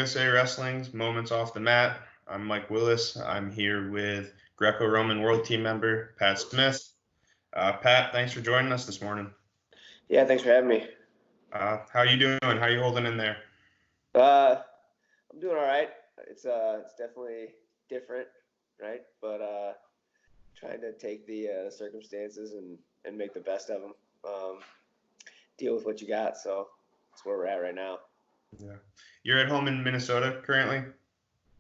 USA Wrestling's Moments Off the Mat. I'm Mike Willis. I'm here with Greco-Roman World Team member Pat Smith. Pat, thanks for joining us this morning. Yeah, thanks for having me. How you doing? How you holding in there? I'm doing all right. It's definitely different, right? But trying to take the circumstances and make the best of them. Deal with what you got. So that's where we're at right now. Yeah. You're at home in Minnesota currently?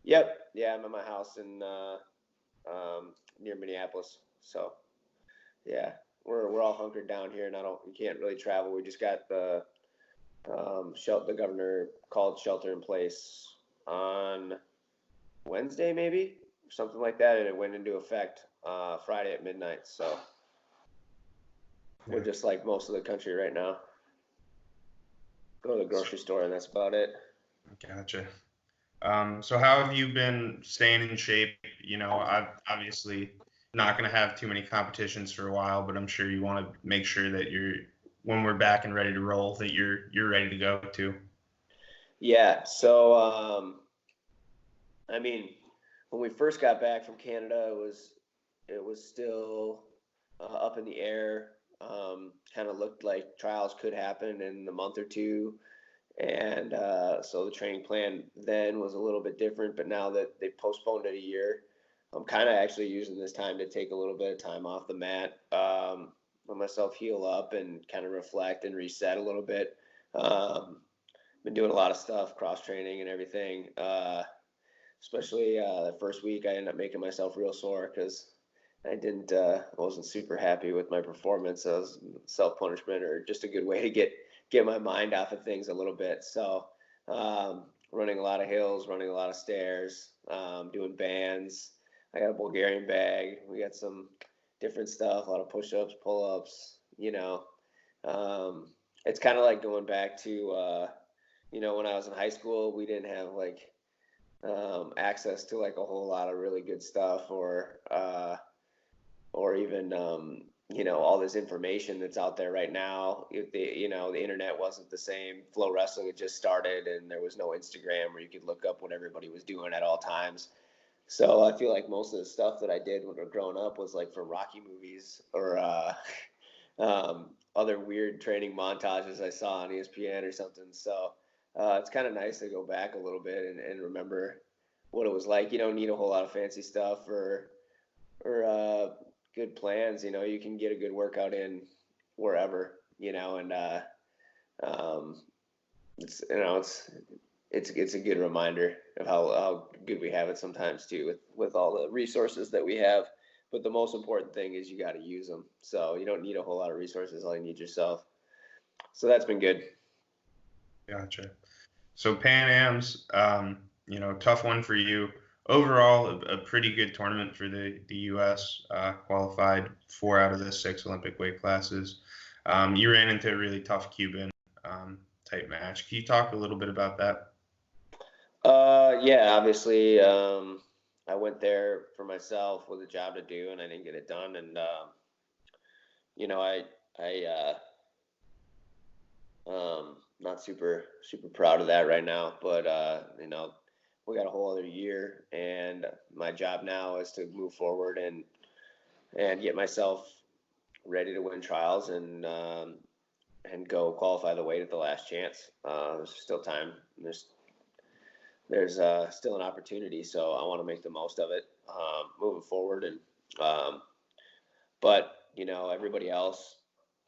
Yep. Yeah, I'm at my house in near Minneapolis. So yeah, we're all hunkered down here, and we can't really travel. We just got the governor called shelter in place on Wednesday, maybe, or something like that, and it went into effect Friday at midnight. So we're just like most of the country right now. Go to the grocery store, and that's about it. Gotcha. So how have you been staying in shape? You know, I've obviously not going to have too many competitions for a while, but I'm sure you want to make sure that when we're back and ready to roll, that you're ready to go too. Yeah. So, I mean, when we first got back from Canada, it was still up in the air. Kind of looked like trials could happen in a month or two. And so the training plan then was a little bit different, but now that they postponed it a year, I'm kind of actually using this time to take a little bit of time off the mat, let myself heal up and kind of reflect and reset a little bit. Been doing a lot of stuff, cross training and everything. Especially the first week, I ended up making myself real sore because I wasn't super happy with my performance. It was self-punishment or just a good way to get my mind off of things a little bit. So running a lot of hills, running a lot of stairs, doing bands. I got a Bulgarian bag. We got some different stuff, a lot of push-ups, pull-ups, it's kind of like going back to, when I was in high school, we didn't have like access to like a whole lot of really good stuff or even, all this information that's out there right now. The internet wasn't the same. Flow Wrestling had just started, and there was no Instagram where you could look up what everybody was doing at all times. So I feel like most of the stuff that I did when I was growing up was like from Rocky movies or other weird training montages I saw on ESPN or something. So it's kind of nice to go back a little bit and remember what it was like. You don't need a whole lot of fancy stuff or good plans. You can get a good workout in wherever, and it's a good reminder of how good we have it sometimes too with all the resources that we have. But the most important thing is you got to use them. So you don't need a whole lot of resources. All you need yourself. So that's been good. Gotcha. So Pan Am's, tough one for you. Overall, a pretty good tournament for the U.S. Qualified 4 out of the 6 Olympic weight classes. You ran into a really tough Cuban type match. Can you talk a little bit about that? Yeah, obviously, I went there for myself with a job to do, and I didn't get it done. And not super proud of that right now. But we got a whole other year, and my job now is to move forward and get myself ready to win trials and go qualify the weight at the last chance. There's still time. There's still an opportunity, so I want to make the most of it moving forward. And but everybody else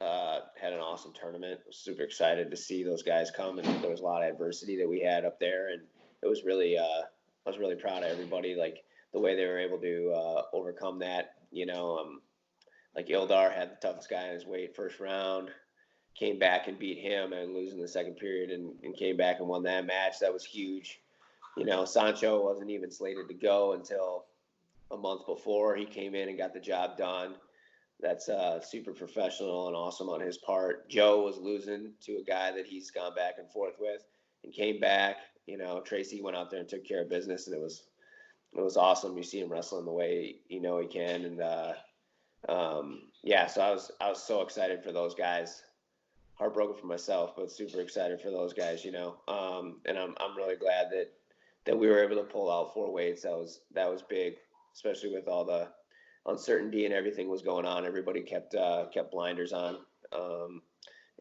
had an awesome tournament. I was super excited to see those guys come, and there was a lot of adversity that we had up there, and it was really I was really proud of everybody, like the way they were able to overcome that. Like Ildar had the toughest guy in his weight first round, came back and beat him and losing the second period and came back and won that match. That was huge. Sancho wasn't even slated to go until a month before. He came in and got the job done. That's super professional and awesome on his part. Joe was losing to a guy that he's gone back and forth with and came back. Tracy went out there and took care of business, and it was awesome. You see him wrestling the way he can, and so I was so excited for those guys. Heartbroken for myself, but super excited for those guys. And I'm really glad that that we were able to pull out 4 weights. That was big, especially with all the uncertainty and everything was going on. Everybody kept blinders on,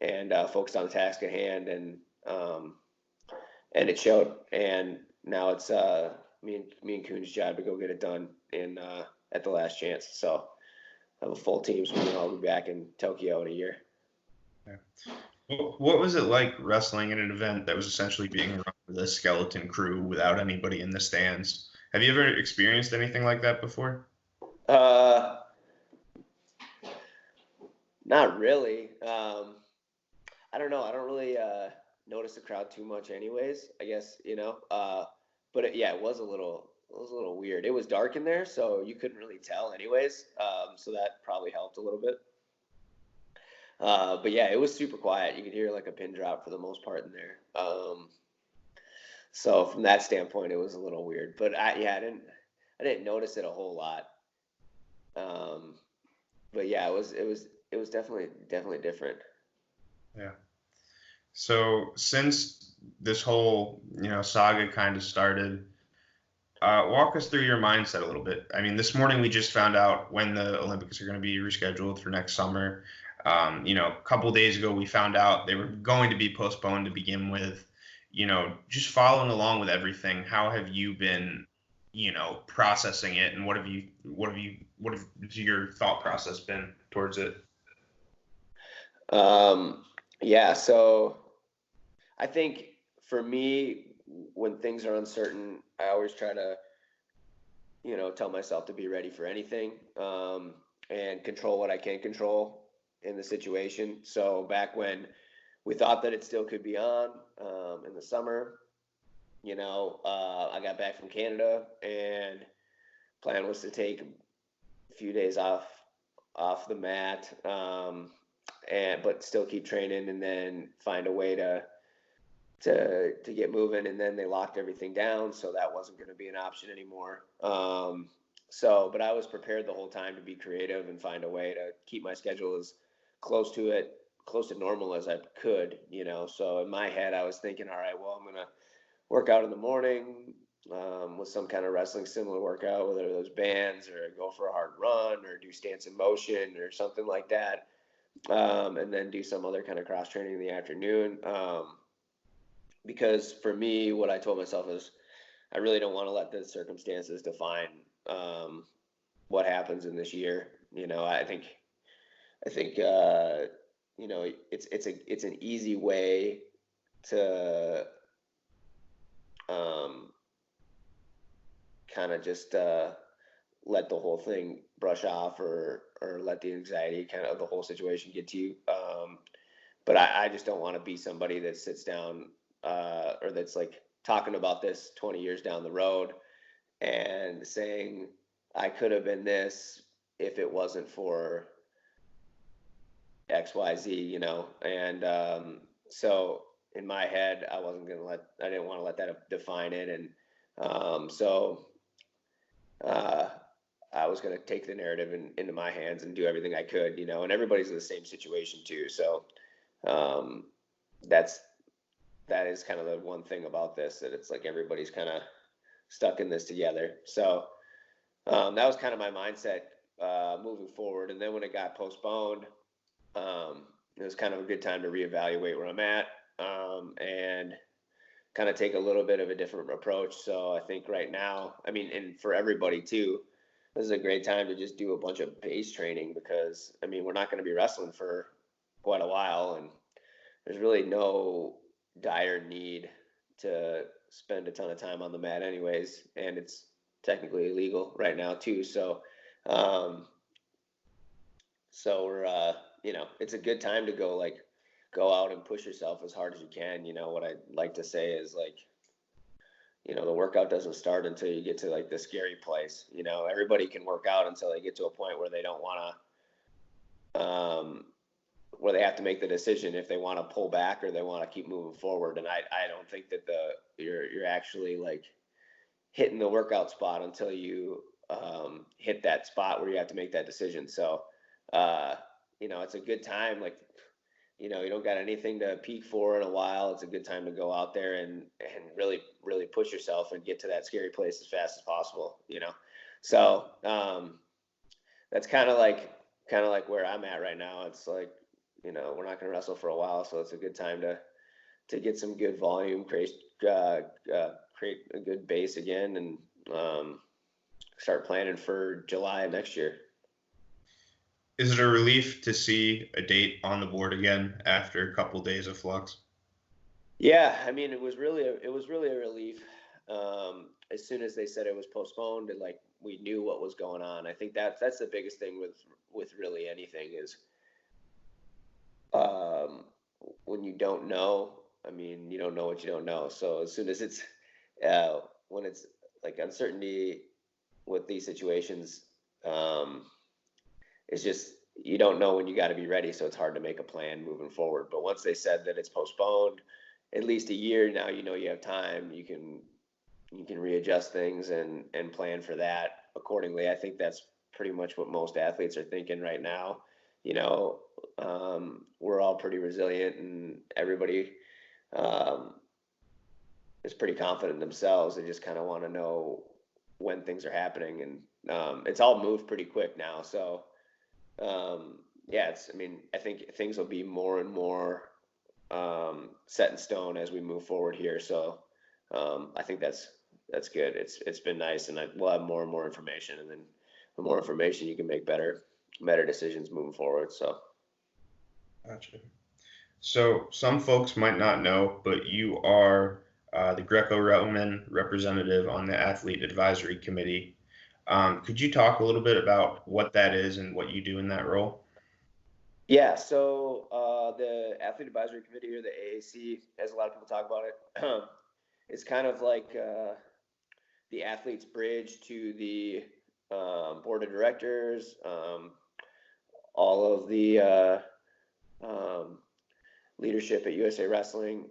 and focused on the task at hand, and it showed. And now it's me and Kuhn's job to go get it done in at the last chance. So I have a full team, so I'll be back in Tokyo in a year. Yeah. What was it like wrestling in an event that was essentially being run with a skeleton crew without anybody in the stands? Have you ever experienced anything like that before? Not really. I don't know. I don't really notice the crowd too much, anyways. I guess but it was a little weird. It was dark in there, so you couldn't really tell, anyways. So that probably helped a little bit. But yeah, it was super quiet. You could hear like a pin drop for the most part in there. So from that standpoint, it was a little weird. But I didn't notice it a whole lot. But yeah, it was definitely different. Yeah. So since this whole, saga kind of started, walk us through your mindset a little bit. I mean, this morning we just found out when the Olympics are going to be rescheduled for next summer. A couple days ago we found out they were going to be postponed to begin with. Just following along with everything, how have you been, processing it, and what have your thought process been towards it? Yeah, so I think for me, when things are uncertain, I always try to, tell myself to be ready for anything, and control what I can control in the situation. So back when we thought that it still could be on, in the summer, I got back from Canada, and plan was to take a few days off the mat, but still keep training, and then find a way to get moving. And then they locked everything down, so that wasn't going to be an option anymore. But I was prepared the whole time to be creative and find a way to keep my schedule as close to normal as I could. So in my head, I was thinking, all right, well, I'm gonna work out in the morning, with some kind of wrestling similar workout, whether those bands or go for a hard run or do stance in motion or something like that, and then do some other kind of cross training in the afternoon. Because for me, what I told myself is I really don't want to let the circumstances define, what happens in this year. I think it's an easy way to kind of just let the whole thing brush off, or let the anxiety kind of the whole situation get to you. But I just don't want to be somebody that sits down, or that's like talking about this 20 years down the road and saying I could have been this if it wasn't for XYZ, and so in my head, I didn't want to let that define it. And I was going to take the narrative into my hands and do everything I could, and everybody's in the same situation too. So that is kind of the one thing about this, that it's like everybody's kind of stuck in this together. So that was kind of my mindset moving forward. And then when it got postponed, it was kind of a good time to reevaluate where I'm at, and kind of take a little bit of a different approach. So I think right now, I mean, and for everybody too, this is a great time to just do a bunch of base training, because I mean, we're not going to be wrestling for quite a while, and there's really no dire need to spend a ton of time on the mat anyways, and it's technically illegal right now too. So we're it's a good time to go out and push yourself as hard as you can. What I like to say is, like, the workout doesn't start until you get to like the scary place. Everybody can work out until they get to a point where they don't want to, where they have to make the decision if they want to pull back or they want to keep moving forward. And I don't think that you're actually like hitting the workout spot until you hit that spot where you have to make that decision. So it's a good time. Like, you don't got anything to peak for in a while. It's a good time to go out there and really, really push yourself and get to that scary place as fast as possible, So, that's kind of like where I'm at right now. It's like, we're not going to wrestle for a while, so it's a good time to get some good volume, create a good base again, and start planning for July of next year. Is it a relief to see a date on the board again after a couple days of flux? Yeah, I mean, it was really a relief. As soon as they said it was postponed, and like we knew what was going on. I think that's the biggest thing with really anything is, um, when you don't know. I mean, you don't know what you don't know. So as soon as when it's like uncertainty with these situations, um, it's just you don't know when you got to be ready, so it's hard to make a plan moving forward. But once they said that it's postponed at least a year now, you have time. You can readjust things and plan for that accordingly. I think that's pretty much what most athletes are thinking right now. You know, we're all pretty resilient, and everybody um, is pretty confident in themselves. They just kind of want to know when things are happening, and it's all moved pretty quick now. So yeah, I mean, I think things will be more and more set in stone as we move forward here. So I think that's good. It's been nice, and we'll have more and more information, and then the more information you can make better decisions moving forward. So Gotcha. So some folks might not know, but you are the Greco-Roman representative on the Athlete Advisory Committee. Could you talk a little bit about what that is and what you do in that role? yeah, so the Athlete Advisory Committee, or the AAC, as a lot of people talk about it, it's kind of like the athlete's bridge to the board of directors, all of the um, leadership at USA Wrestling,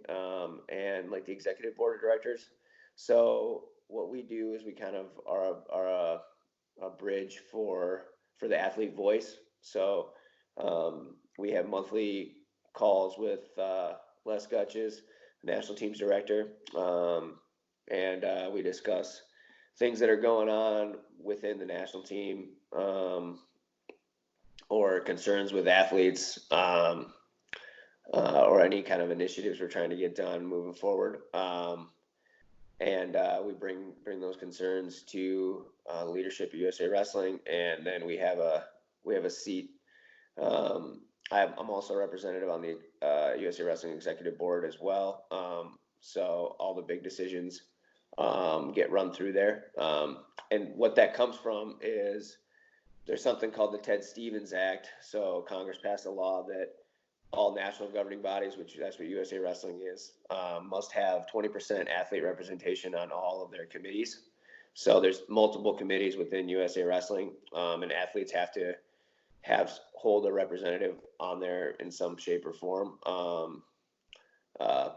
and like the executive board of directors. So what we do is we kind of are a bridge for the athlete voice. So we have monthly calls with Les Gutches, national teams director, and we discuss things that are going on within the national team, or concerns with athletes, or any kind of initiatives we're trying to get done moving forward. And we bring those concerns to leadership at USA Wrestling, and then we have a seat. I'm also a representative on the USA Wrestling Executive Board as well. So all the big decisions get run through there. And what that comes from is there's something called the Ted Stevens Act. So Congress passed a law that all national governing bodies, which that's what USA Wrestling is, must have 20% athlete representation on all of their committees. So there's multiple committees within USA Wrestling, and athletes have to hold a representative on there in some shape or form.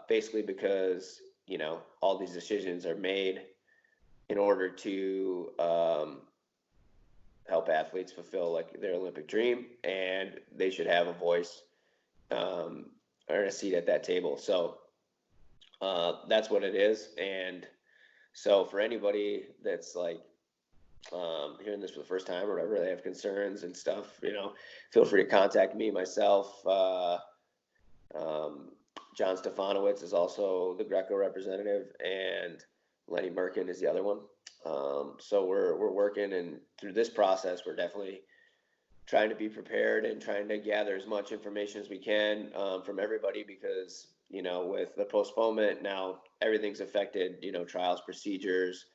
Basically because all these decisions are made in order to help athletes fulfill like their Olympic dream, and they should have a voice, or a seat at that table. So that's what it is. And so for anybody that's like hearing this for the first time or whatever, they have concerns and stuff, feel free to contact me, myself. John Stefanowitz is also the Greco representative, and Lenny Merkin is the other one. So we're working, and through this process, we're definitely trying to be prepared and trying to gather as much information as we can from everybody, because with the postponement now, everything's affected. Trials, procedures,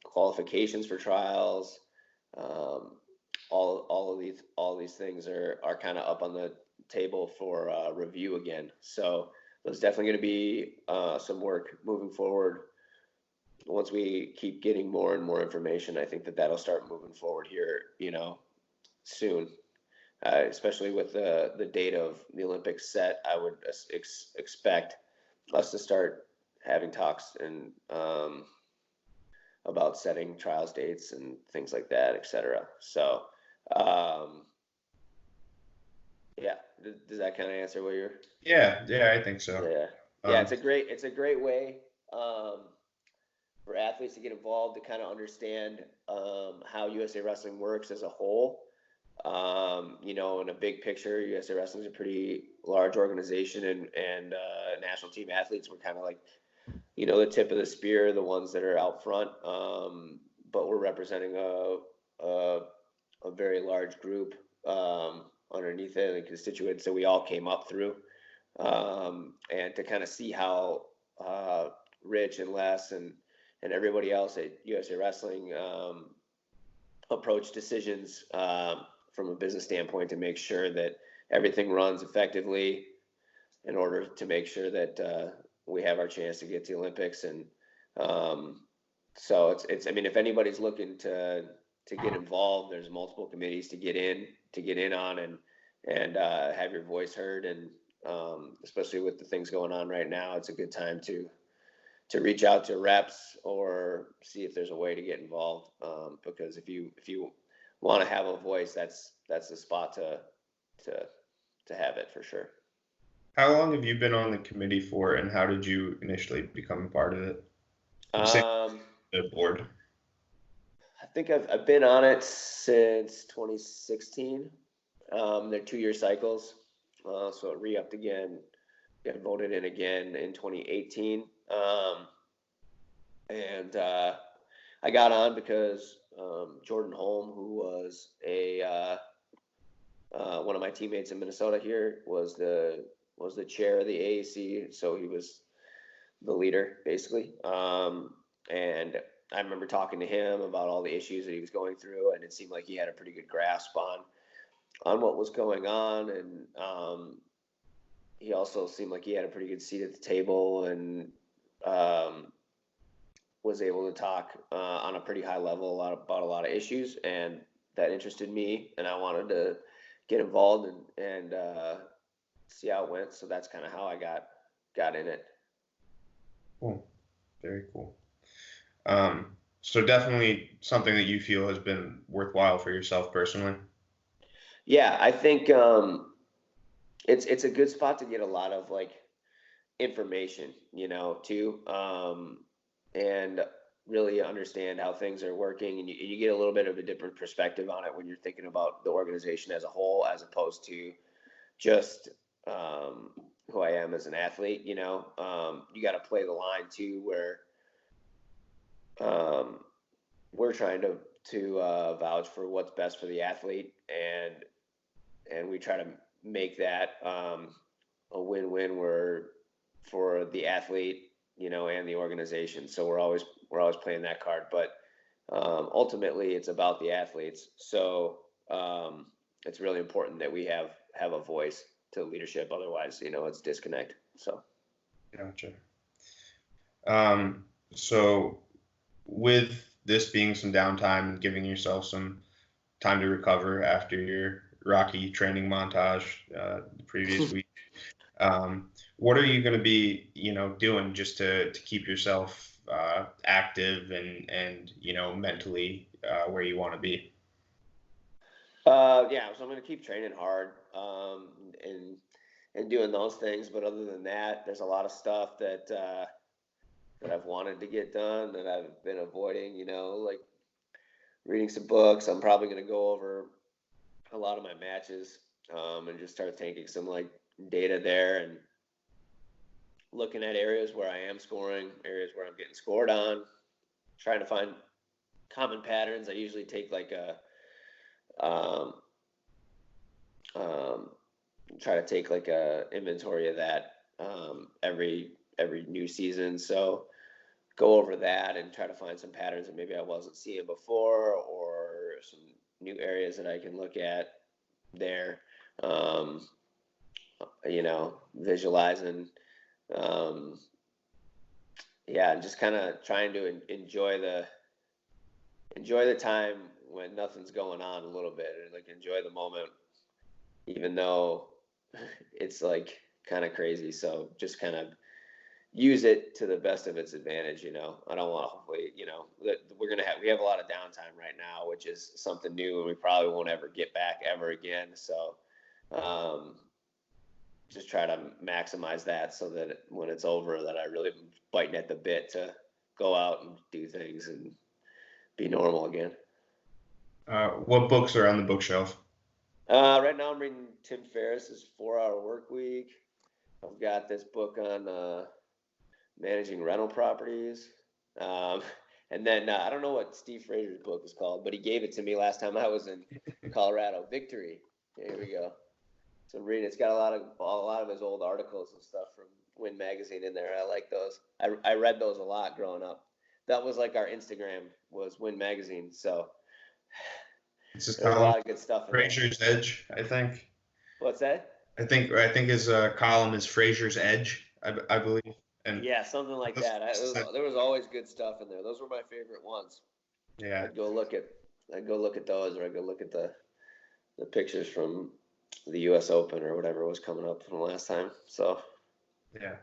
qualifications for trials, all of these things are kind of up on the table for review again. So there's definitely going to be some work moving forward. Once we keep getting more and more information, I think that'll start moving forward here, soon. Especially with the date of the Olympics set, I would expect us to start having talks and about setting trials dates and things like that, etc. So yeah, does that kind of answer what you're? Yeah, I think so. Yeah, yeah. Um, It's a great way um, for athletes to get involved, to kind of understand how USA Wrestling works as a whole. You know, in a big picture, USA Wrestling is a pretty large organization, and national team athletes were kind of like, you know, the tip of the spear, the ones that are out front. But we're representing a, a very large group underneath it, and constituents that we all came up through. And to kind of see how Rich and Les and everybody else at USA Wrestling approach decisions from a business standpoint, to make sure that everything runs effectively in order to make sure that we have our chance to get to the Olympics. And so it's I mean, if anybody's looking to get involved, there's multiple committees to get in on, and have your voice heard. And especially with the things going on right now, it's a good time to reach out to reps or see if there's a way to get involved. Because if you want to have a voice, that's the spot to have it for sure. how long have you been on the committee for, and how did you initially become a part of it? Say the board. I think I've been on it since 2016. They're 2-year cycles, so it re-upped again, got voted in again in 2018. And I got on because Jordan Holm, who was one of my teammates in Minnesota here, was the chair of the AAC, so he was the leader basically. And I remember talking to him about all the issues that he was going through, and it seemed like he had a pretty good grasp on what was going on. And he also seemed like he had a pretty good seat at the table, and was able to talk on a pretty high level about a lot of issues, and that interested me, and I wanted to get involved and see how it went. So that's kind of how I got in it. Cool. Very cool. So definitely something that you feel has been worthwhile for yourself personally. Yeah, I think it's a good spot to get a lot of like information, you know, too, and really understand how things are working, and you get a little bit of a different perspective on it when you're thinking about the organization as a whole, as opposed to just who I am as an athlete. You know, you got to play the line too, where we're trying to vouch for what's best for the athlete, and we try to make that a win-win where for the athlete, you know, and the organization. So we're always playing that card, but ultimately it's about the athletes. So it's really important that we have a voice to leadership. Otherwise, you know, it's disconnect. So. Gotcha. So with this being some downtime and giving yourself some time to recover after your rocky training montage the previous week, what are you going to be, you know, doing just to keep yourself active and you know, mentally where you want to be? Yeah, so I'm going to keep training hard, and doing those things. But other than that, there's a lot of stuff that I've wanted to get done that I've been avoiding. You know, like reading some books. I'm probably going to go over a lot of my matches, and just start taking some like data there, and looking at areas where I am scoring, areas where I'm getting scored on, trying to find common patterns. I usually take like a um, um, try to take like a inventory of that every new season. So go over that and try to find some patterns that maybe I wasn't seeing before, or some new areas that I can look at there. You know, visualizing. Um, yeah, just kind of trying to enjoy the time when nothing's going on a little bit, and like enjoy the moment, even though it's like kind of crazy. So just kind of use it to the best of its advantage. You know, I don't want to, hopefully, you know, that we have a lot of downtime right now, which is something new, and we probably won't ever get back ever again. So just try to maximize that so that when it's over, that I really am biting at the bit to go out and do things and be normal again. What books are on the bookshelf? Right now I'm reading Tim Ferriss's 4 Hour Work Week. I've got this book on managing rental properties. Um, and then I don't know what Steve Frazier's book is called, but he gave it to me last time I was in Colorado. Victory. Here we go. So I'm reading. It's got a lot of his old articles and stuff from Win magazine in there. I like those. I read those a lot growing up. That was like our Instagram was Win magazine. So It's his there's a column, lot of good stuff in there. Fraser's Edge, I think. What's that? I think his column is Fraser's Edge, I believe. And Yeah, something like that. There was always good stuff in there. Those were my favorite ones. yeah, I'd go look at those, or I'd go look at the pictures from the U.S. Open or whatever was coming up from the last time. So yeah.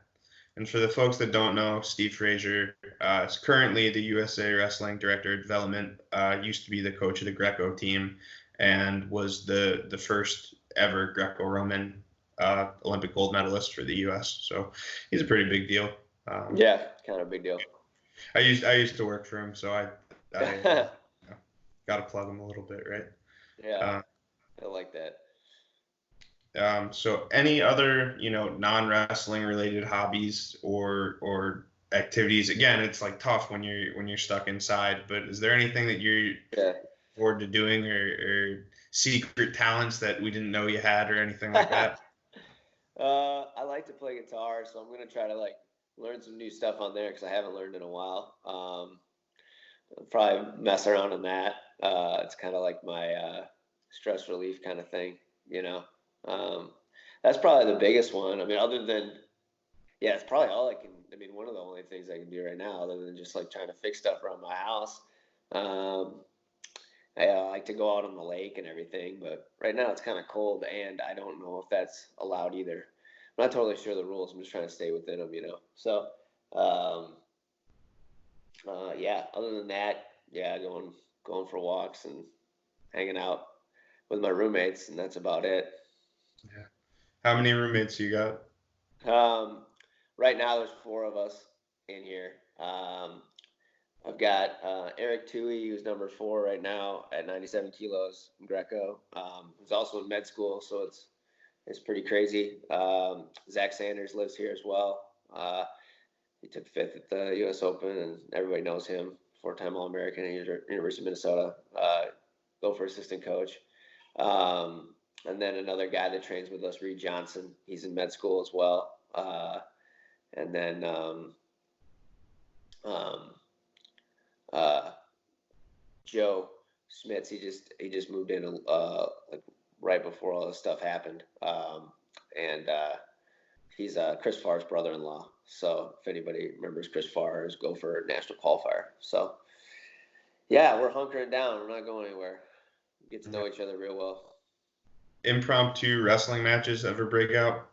And for the folks that don't know, Steve Fraser is currently the USA Wrestling Director of Development. Used to be the coach of the Greco team, and was the first ever Greco-Roman Olympic gold medalist for the U.S. So he's a pretty big deal. yeah, kind of a big deal. I used to work for him, so I got to plug him a little bit, right? Yeah, I like that. So any other, non-wrestling related hobbies or activities? Again, it's like tough when you're stuck inside, but is there anything that you're forward to doing, or secret talents that we didn't know you had, or anything like that? I like to play guitar, so I'm gonna try to like learn some new stuff on there because I haven't learned in a while. I'll probably mess around on that. It's kind of like my stress relief kind of thing, you know. That's probably the biggest one. I mean, other than, yeah, it's probably all I can. I mean, one of the only things I can do right now, other than just like trying to fix stuff around my house. I like to go out on the lake and everything, but right now it's kind of cold, and I don't know if that's allowed either. I'm not totally sure the rules. I'm just trying to stay within them, you know. So, yeah. Other than that, yeah, going for walks and hanging out with my roommates, and that's about it. Yeah. How many roommates you got? Right now there's 4 of us in here. I've got Eric Tui, who's number 4 right now at 97 kilos in Greco. He's also in med school, so it's pretty crazy. Zach Sanders lives here as well. He took 5th at the U.S. Open, and everybody knows him. 4-time All-American at University of Minnesota. Gopher assistant coach. And then another guy that trains with us, Reed Johnson. He's in med school as well. And then Joe Smits. He just moved in like right before all this stuff happened. And he's Chris Farr's brother-in-law. So if anybody remembers Chris Farr, is Gopher national qualifier. So yeah, we're hunkering down. We're not going anywhere. Get to know each other real well. Impromptu wrestling matches ever break out?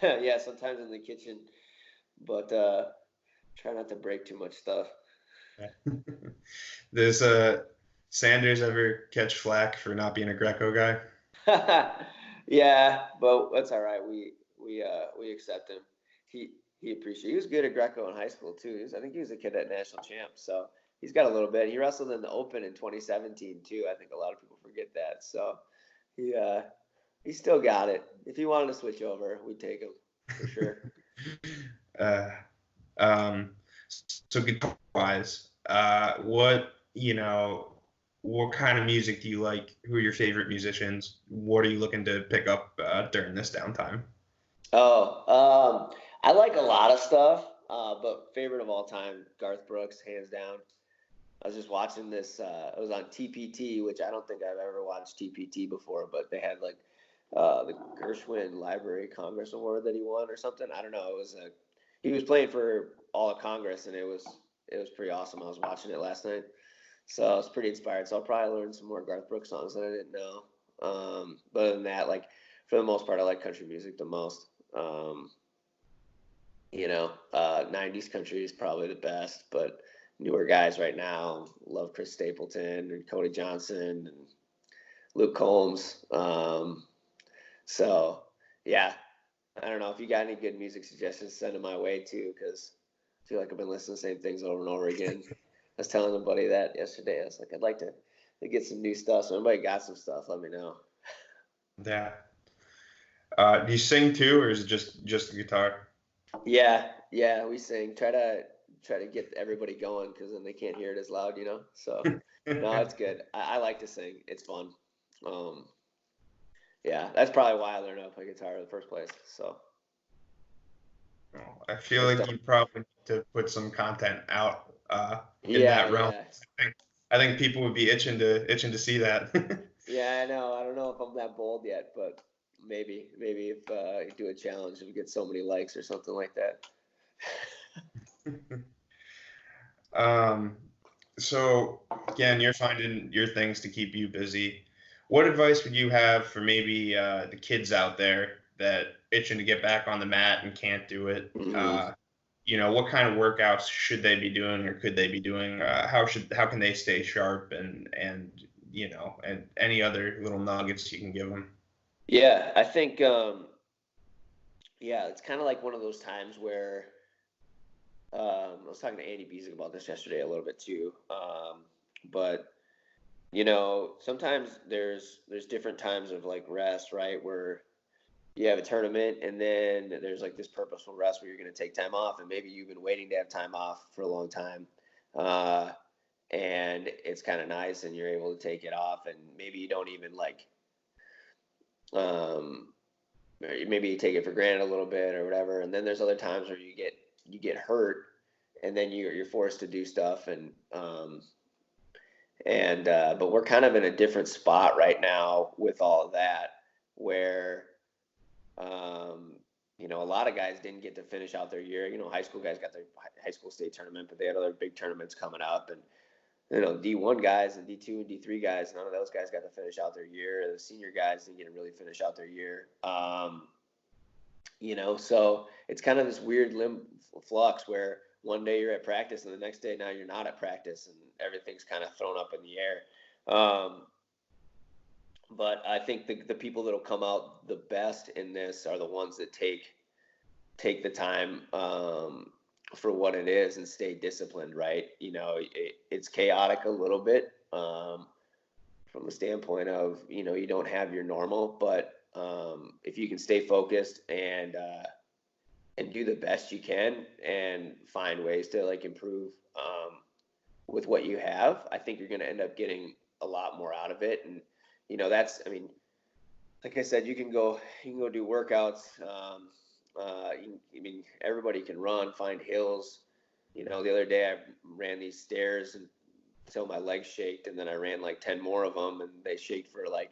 Yeah, sometimes in the kitchen, but try not to break too much stuff. Does Sanders ever catch flack for not being a Greco guy? Yeah, but that's all right. We accept him. He appreciates. He was good at Greco in high school too. I think he was a cadet national champ, so he's got a little bit. He wrestled in the Open in 2017 too. I think a lot of people forget that. So he still got it. If he wanted to switch over, we'd take him for sure. So guitar wise, what kind of music do you like? Who are your favorite musicians? What are you looking to pick up during this downtime? Oh, I like a lot of stuff, but favorite of all time, Garth Brooks, hands down. I was just watching this. It was on TPT, which I don't think I've ever watched TPT before, but they had like the Gershwin Library Congress Award that he won or something. I don't know. He was playing for all of Congress, and it was pretty awesome. I was watching it last night, so I was pretty inspired. So I'll probably learn some more Garth Brooks songs that I didn't know. But other than that, like for the most part, I like country music the most. 90s country is probably the best, but newer guys right now love Chris Stapleton and Cody Johnson and Luke Combs. So yeah, I don't know if you got any good music suggestions, send them my way too, because I feel like I've been listening to the same things over and over again. I was telling somebody that yesterday. I was like, I'd like to get some new stuff. So anybody got some stuff, let me know. Yeah. Do you sing too, or is it just the guitar? Yeah, yeah, we sing. Try to get everybody going because then they can't hear it as loud, So no, it's good. I like to sing. It's fun. Um, yeah, that's probably why I learned how to play guitar in the first place. So Well, I feel just like don't. you probably need to put some content out in Yeah, that realm. yeah, I think people would be itching to see that. yeah. I know. I don't know if I'm that bold yet, but maybe if you do a challenge and get so many likes or something like that. Um, so again, you're finding your things to keep you busy. What advice would you have for maybe the kids out there that itching to get back on the mat and can't do it? Hmm. What kind of workouts should they be doing or could they be doing? How can they stay sharp and any other little nuggets you can give them? Yeah, I think yeah, it's kind of like one of those times where I was talking to Andy Bezic about this yesterday a little bit too. But sometimes there's different times of like rest, right? Where you have a tournament and then there's like this purposeful rest where you're going to take time off, and maybe you've been waiting to have time off for a long time. Uh, and it's kind of nice and you're able to take it off, and maybe you don't even like um, or maybe you take it for granted a little bit or whatever. And then there's other times where you get hurt, and then you're forced to do stuff, and but we're kind of in a different spot right now with all of that, where um, a lot of guys didn't get to finish out their year. High school guys got their high school state tournament, but they had other big tournaments coming up, and D1 guys and D2 and D3 guys, none of those guys got to finish out their year. The senior guys didn't get to really finish out their year. So it's kind of this weird flux where one day you're at practice and the next day now you're not at practice, and everything's kind of thrown up in the air. Um, but I think the people that'll come out the best in this are the ones that take the time for what it is and stay disciplined, right? It's chaotic a little bit from the standpoint of you don't have your normal, but if you can stay focused and do the best you can and find ways to like improve with what you have, I think you're going to end up getting a lot more out of it. And that's, I mean, like I said, you can go do workouts. I mean, everybody can run, find hills. The other day I ran these stairs until my legs shaked, and then I ran like 10 more of them, and they shaked for like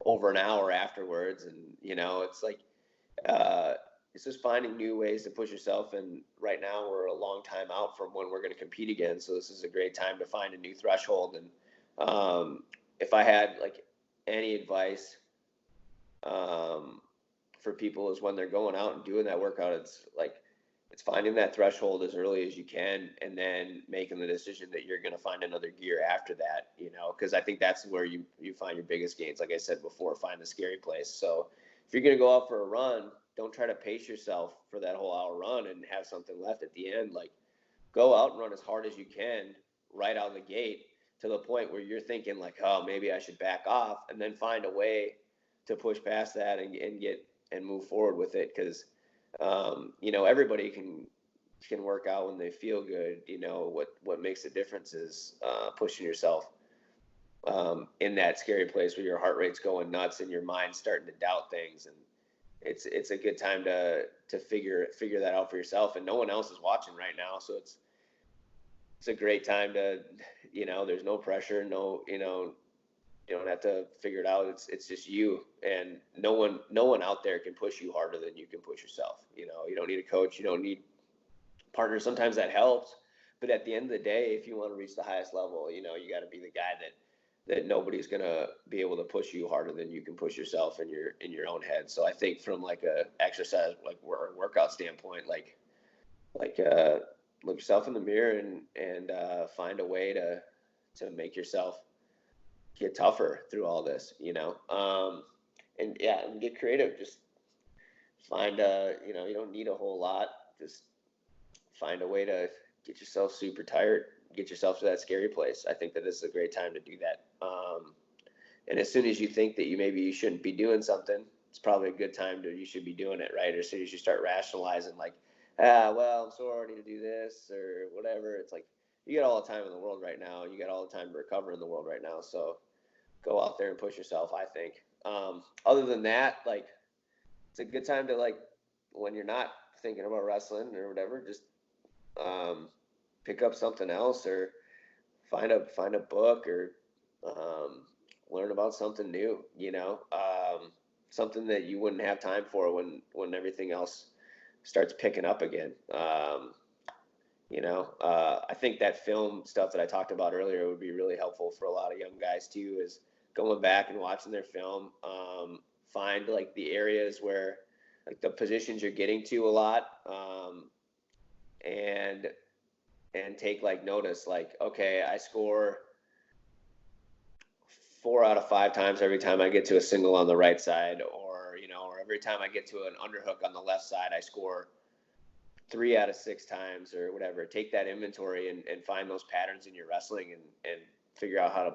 over an hour afterwards. And it's like uh, it's just finding new ways to push yourself. And right now we're a long time out from when we're going to compete again, so this is a great time to find a new threshold. And if I had like any advice um, for people is when they're going out and doing that workout, it's finding that threshold as early as you can, and then making the decision that you're going to find another gear after that, because I think that's where you find your biggest gains. Like I said before, find the scary place. So if you're going to go out for a run, don't try to pace yourself for that whole hour run and have something left at the end. Like, go out and run as hard as you can right out of the gate, to the point where you're thinking like, oh, maybe I should back off, and then find a way to push past that and get and move forward with it. Because everybody can work out when they feel good. What makes a difference is pushing yourself in that scary place where your heart rate's going nuts and your mind's starting to doubt things. And it's a good time to figure that out for yourself, and no one else is watching right now, so it's a great time to, there's no pressure, no, you don't have to figure it out. It's just you, and no one out there can push you harder than you can push yourself. You don't need a coach, you don't need partners. Sometimes that helps, but at the end of the day, if you want to reach the highest level, you got to be the guy that nobody's gonna be able to push you harder than you can push yourself in your own head. So I think from like a exercise, like workout standpoint, like look yourself in the mirror and find a way to make yourself get tougher through all this, and yeah, and get creative. Just find you don't need a whole lot. Just find a way to get yourself super tired, get yourself to that scary place. I think that this is a great time to do that. And as soon as you think that you shouldn't be doing something, it's probably a good time you should be doing it, right? As soon as you start rationalizing, like, well, I'm so already to do this or whatever. It's like, you got all the time in the world right now. You got all the time to recover in the world right now. So go out there and push yourself, I think. Other than that, like, it's a good time to, like, when you're not thinking about wrestling or whatever, just pick up something else or find a book or learn about something new, something that you wouldn't have time for when everything else starts picking up again. I think that film stuff that I talked about earlier would be really helpful for a lot of young guys too, is going back and watching their film. Find like the areas where, like, the positions you're getting to a lot, and take like notice, like, okay, I score 4 out of 5 times every time I get to a single on the right side, or every time I get to an underhook on the left side, I score 3 out of 6 times or whatever. Take that inventory and find those patterns in your wrestling and figure out how to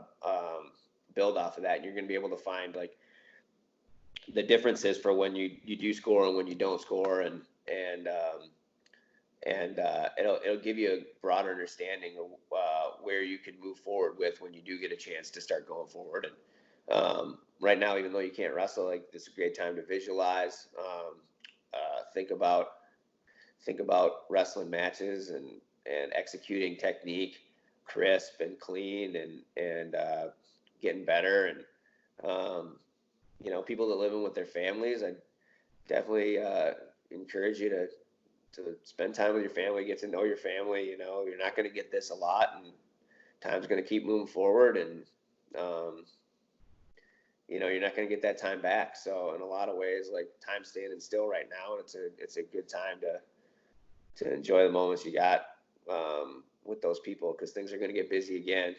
build off of that. And you're going to be able to find, like, the differences for when you do score and when you don't score, and it'll give you a broader understanding of where you can move forward with when you do get a chance to start going forward. And right now, even though you can't wrestle, like, this is a great time to visualize, think about wrestling matches and executing technique crisp and clean and getting better. And people that live in with their families, I definitely encourage you to spend time with your family, get to know your family. You're not going to get this a lot, and time's going to keep moving forward, and you're not going to get that time back. So in a lot of ways, like, time's standing still right now, and it's a good time to enjoy the moments you got with those people, because things are going to get busy again.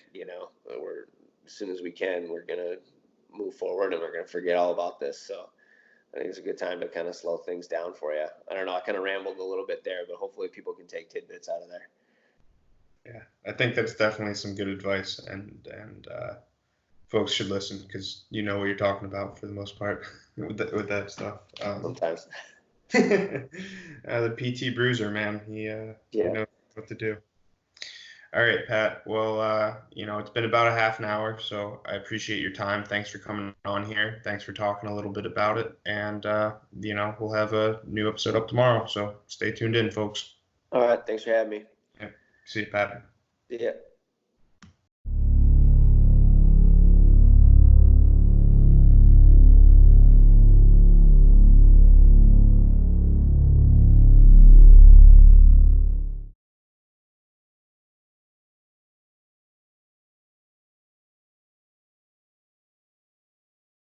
As soon as we can, we're going to move forward, and we're going to forget all about this. So I think it's a good time to kind of slow things down for you. I don't know, I kind of rambled a little bit there, but hopefully people can take tidbits out of there. Yeah, I think that's definitely some good advice, and folks should listen, because you know what you're talking about for the most part with that stuff. Sometimes. The PT Bruiser, man, he knows what to do. All right, Pat. Well, it's been about a half an hour, so I appreciate your time. Thanks for coming on here. Thanks for talking a little bit about it. And, we'll have a new episode up tomorrow, so stay tuned in, folks. All right. Thanks for having me. Yeah. See you, Pat. Yeah.